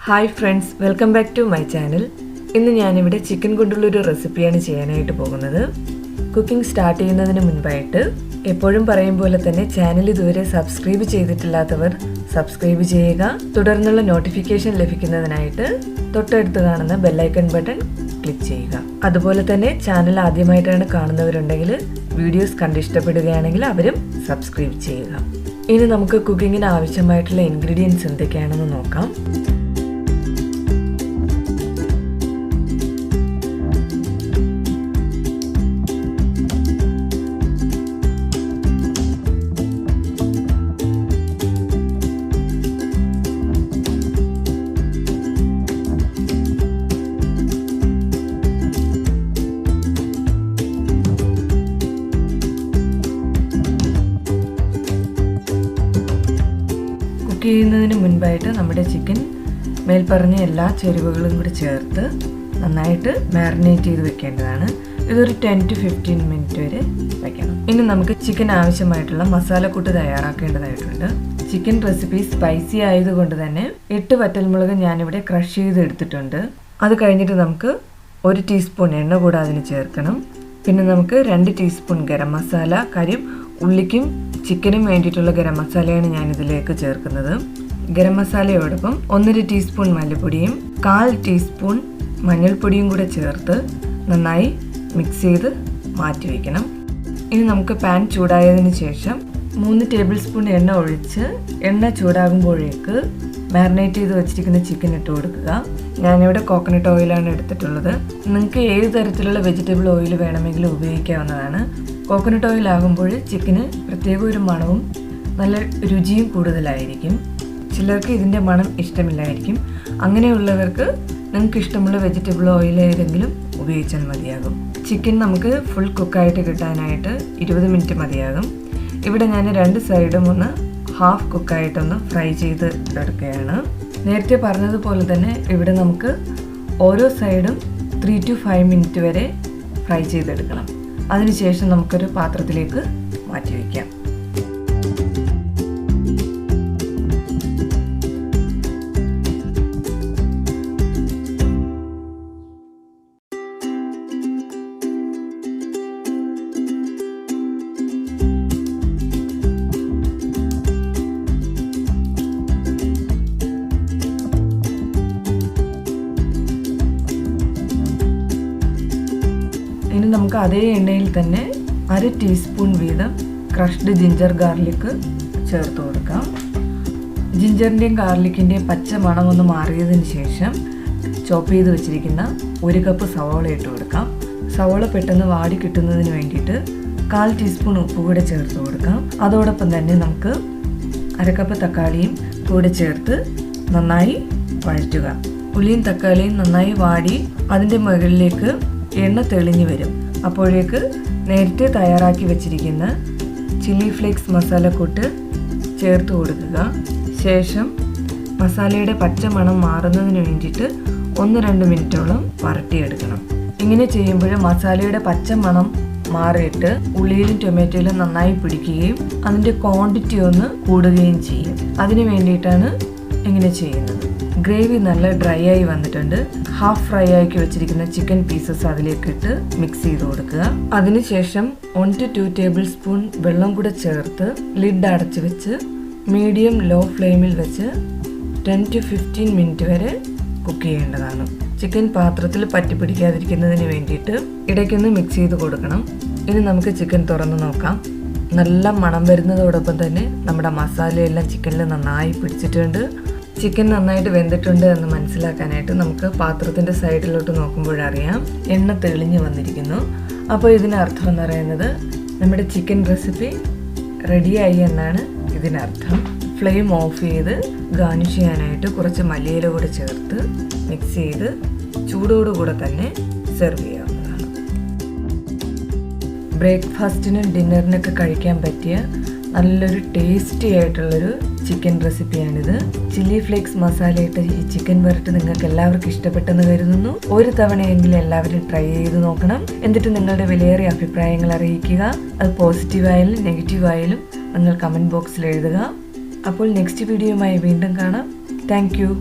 Hi friends, welcome back to my channel. ഇന്ന് ഞാൻ ഇവിടെ ചിക്കൻ കൊണ്ടുള്ള ഒരു റെസിപ്പിയാണ് ചെയ്യാനായിട്ട് പോകുന്നത്. കുക്കിംഗ് സ്റ്റാർട്ട് ചെയ്യുന്നതിന് മുൻപായിട്ട് എപ്പോഴും പറയും പോലെ തന്നെ ചാനൽ ഇതുവരെ സബ്സ്ക്രൈബ് ചെയ്തിട്ടില്ലാത്തവർ സബ്സ്ക്രൈബ് ചെയ്യുക. തുടർന്നുള്ള നോട്ടിഫിക്കേഷൻ ലഭിക്കുന്നതിനായിട്ട് തൊട്ടടുത്ത് കാണുന്ന ബെൽ ഐക്കൺ ബട്ടൺ ക്ലിക്ക് ചെയ്യുക. അതുപോലെ തന്നെ ചാനൽ ആദ്യമായിട്ടാണ് കാണുന്നവരുണ്ടെങ്കിൽ വീഡിയോസ് കണ്ട് ഇഷ്ടപ്പെടുകയാണെങ്കിൽ അവരും സബ്സ്ക്രൈബ് ചെയ്യുക. ഇനി നമുക്ക് കുക്കിങ്ങിന് ആവശ്യമായിട്ടുള്ള ഇൻഗ്രീഡിയൻസ് എന്തൊക്കെയാണെന്ന് നോക്കാം. കുക്ക് ചെയ്യുന്നതിന് മുൻപായിട്ട് നമ്മുടെ ചിക്കൻ മേൽപ്പറഞ്ഞ എല്ലാ ചേരുവകളും കൂടി ചേർത്ത് നന്നായിട്ട് മാരിനേറ്റ് ചെയ്ത് വെക്കേണ്ടതാണ്. ഇതൊരു 10 to 15 മിനിറ്റ് വരെ വയ്ക്കണം. ഇനി നമുക്ക് ചിക്കൻ ആവശ്യമായിട്ടുള്ള മസാലക്കൂട്ട് തയ്യാറാക്കേണ്ടതായിട്ടുണ്ട്. ചിക്കൻ റെസിപ്പി സ്പൈസി ആയതുകൊണ്ട് തന്നെ 8 വറ്റൽമുളക് ഞാനിവിടെ ക്രഷ് ചെയ്ത് എടുത്തിട്ടുണ്ട്. അത് കഴിഞ്ഞിട്ട് നമുക്ക് 1 ടീസ്പൂൺ എണ്ണ കൂടെ അതിന് ചേർക്കണം. പിന്നെ നമുക്ക് 2 ടീസ്പൂൺ ഗരം മസാല, കാര്യം ഉള്ളിക്കും ചിക്കനും വേണ്ടിയിട്ടുള്ള ഗരം മസാലയാണ് ഞാൻ ഇതിലേക്ക് ചേർക്കുന്നത്. ഗരം മസാലയോടൊപ്പം 1.5 ടീസ്പൂൺ മല്ലിപ്പൊടിയും 1/4 ടീസ്പൂൺ മഞ്ഞൾപ്പൊടിയും കൂടെ ചേർത്ത് നന്നായി മിക്സ് ചെയ്ത് മാറ്റി വയ്ക്കണം. ഇനി നമുക്ക് പാൻ ചൂടായതിന് ശേഷം 3 ടേബിൾ സ്പൂൺ എണ്ണ ഒഴിച്ച് എണ്ണ ചൂടാകുമ്പോഴേക്ക് മാരിനേറ്റ് ചെയ്ത് വെച്ചിരിക്കുന്ന ചിക്കൻ ഇട്ട് കൊടുക്കുക. ഞാനിവിടെ കോക്കനട്ട് ഓയിലാണ് എടുത്തിട്ടുള്ളത്. നിങ്ങൾക്ക് ഏത് തരത്തിലുള്ള വെജിറ്റബിൾ ഓയിൽ വേണമെങ്കിലും ഉപയോഗിക്കാവുന്നതാണ്. കോക്കനട്ട് ഓയിൽ ആകുമ്പോൾ ചിക്കന് പ്രത്യേക ഒരു മണവും നല്ല രുചിയും കൂടുതലായിരിക്കും. ചിലർക്ക് ഇതിൻ്റെ മണം ഇഷ്ടമില്ലായിരിക്കും. അങ്ങനെയുള്ളവർക്ക് നിങ്ങൾക്ക് ഇഷ്ടമുള്ള വെജിറ്റബിൾ ഓയിൽ ഏതെങ്കിലും ഉപയോഗിച്ചാൽ മതിയാകും. ചിക്കൻ നമുക്ക് ഫുൾ കുക്കായിട്ട് കിട്ടാനായിട്ട് 20 മിനിറ്റ് മതിയാകും. ഇവിടെ ഞാൻ 2 സൈഡും ഒന്ന് ഹാഫ് കുക്കായിട്ടൊന്ന് ഫ്രൈ ചെയ്ത് എടുക്കുകയാണ്. നേരത്തെ പറഞ്ഞതുപോലെ തന്നെ ഇവിടെ നമുക്ക് ഓരോ സൈഡും 3 to 5 മിനിറ്റ് വരെ ഫ്രൈ ചെയ്തെടുക്കണം. അതിനുശേഷം നമുക്കൊരു പാത്രത്തിലേക്ക് മാറ്റി വയ്ക്കാം. ഇനി നമുക്ക് അതേ എണ്ണയിൽ തന്നെ 1/2 ടീസ്പൂൺ വീതം ക്രഷ്ഡ് ജിഞ്ചർ ഗാർലിക്ക് ചേർത്ത് കൊടുക്കാം. ജിഞ്ചറിൻ്റെയും ഗാർലിക്കിൻ്റെയും പച്ച മണം ഒന്ന് മാറിയതിന് ശേഷം ചോപ്പ് ചെയ്ത് വെച്ചിരിക്കുന്ന 1 കപ്പ് സവോള ഇട്ട് കൊടുക്കാം. സവോള പെട്ടെന്ന് വാടി കിട്ടുന്നതിന് വേണ്ടിയിട്ട് 1/4 ടീസ്പൂൺ ഉപ്പ് കൂടെ ചേർത്ത് കൊടുക്കാം. അതോടൊപ്പം തന്നെ നമുക്ക് 1/2 കപ്പ് തക്കാളിയും കൂടെ ചേർത്ത് നന്നായി വഴറ്റുക. ഉള്ളിയും തക്കാളിയും നന്നായി വാടി അതിൻ്റെ മുകളിലേക്ക് എണ്ണ തെളിഞ്ഞു വരും. അപ്പോഴേക്ക് നേരത്തെ തയ്യാറാക്കി വെച്ചിരിക്കുന്ന ചില്ലി ഫ്ലേക്സ് മസാലക്കൂട്ട് ചേർത്ത് കൊടുക്കുക. ശേഷം മസാലയുടെ പച്ച മണം മാറുന്നതിന് വേണ്ടിയിട്ട് 1-2 മിനിറ്റോളം വരട്ടിയെടുക്കണം. ഇങ്ങനെ ചെയ്യുമ്പോൾ മസാലയുടെ പച്ച മണം മാറിയിട്ട് ഉള്ളിയിലും ടൊമാറ്റോയിലും നന്നായി പിടിക്കുകയും അതിൻ്റെ ക്വാണ്ടിറ്റി ഒന്ന് കൂടുകയും ചെയ്യും. അതിന് വേണ്ടിയിട്ടാണ് ഇങ്ങനെ ചെയ്യുന്നത്. ഗ്രേവി നല്ല ഡ്രൈ ആയി വന്നിട്ടുണ്ട്. ഹാഫ് ഫ്രൈ ആക്കി വെച്ചിരിക്കുന്ന ചിക്കൻ പീസസ് അതിലേക്ക് ഇട്ട് മിക്സ് ചെയ്ത് കൊടുക്കുക. അതിനുശേഷം 1 to 2 ടേബിൾ സ്പൂൺ വെള്ളം കൂടെ ചേർത്ത് ലിഡ് അടച്ച് വെച്ച് മീഡിയം ലോ ഫ്ലെയിമിൽ വെച്ച് 10 to 15 മിനിറ്റ് വരെ കുക്ക് ചെയ്യേണ്ടതാണ്. ചിക്കൻ പാത്രത്തിൽ പറ്റി പിടിക്കാതിരിക്കുന്നതിന് വേണ്ടിയിട്ട് ഇടയ്ക്കൊന്ന് മിക്സ് ചെയ്ത് കൊടുക്കണം. ഇനി നമുക്ക് ചിക്കൻ തുറന്ന് നോക്കാം. നല്ല മണം വരുന്നതോടൊപ്പം തന്നെ നമ്മുടെ മസാലയെല്ലാം ചിക്കനിൽ നന്നായി പിടിച്ചിട്ടുണ്ട്. ചിക്കൻ നന്നായിട്ട് വെന്തിട്ടുണ്ട് എന്ന് മനസ്സിലാക്കാനായിട്ട് നമുക്ക് പാത്രത്തിൻ്റെ സൈഡിലോട്ട് നോക്കുമ്പോഴറിയാം എണ്ണ തെളിഞ്ഞ് വന്നിരിക്കുന്നു. അപ്പോൾ ഇതിനർത്ഥം എന്ന് പറയുന്നത് നമ്മുടെ ചിക്കൻ റെസിപ്പി റെഡിയായി എന്നാണ് ഇതിനർത്ഥം. ഫ്ലെയിം ഓഫ് ചെയ്ത് ഗാർണിഷ് ചെയ്യാനായിട്ട് കുറച്ച് മല്ലിയില കൂടെ ചേർത്ത് മിക്സ് ചെയ്ത് ചൂടോടുകൂടെ തന്നെ സെർവ് ചെയ്യാവുന്നതാണ്. ബ്രേക്ക്ഫാസ്റ്റിനും ഡിന്നറിനൊക്കെ കഴിക്കാൻ പറ്റിയ നല്ലൊരു ടേസ്റ്റി ആയിട്ടുള്ളൊരു ചിക്കൻ റെസിപ്പിയാണിത്. ചില്ലി ഫ്ലേക്സ് മസാലയിട്ട ഈ ചിക്കൻ വരട്ട് നിങ്ങൾക്ക് എല്ലാവർക്കും ഇഷ്ടപ്പെട്ടെന്ന് കരുതുന്നു. ഒരു തവണയെങ്കിലും എല്ലാവരും ട്രൈ ചെയ്ത് നോക്കണം. എന്നിട്ട് നിങ്ങളുടെ വിലയേറിയ അഭിപ്രായങ്ങൾ അറിയിക്കുക. അത് പോസിറ്റീവായാലും നെഗറ്റീവായാലും നിങ്ങൾ കമൻറ്റ് ബോക്സിൽ എഴുതുക. അപ്പോൾ നെക്സ്റ്റ് വീഡിയോയുമായി വീണ്ടും കാണാം. Thank you.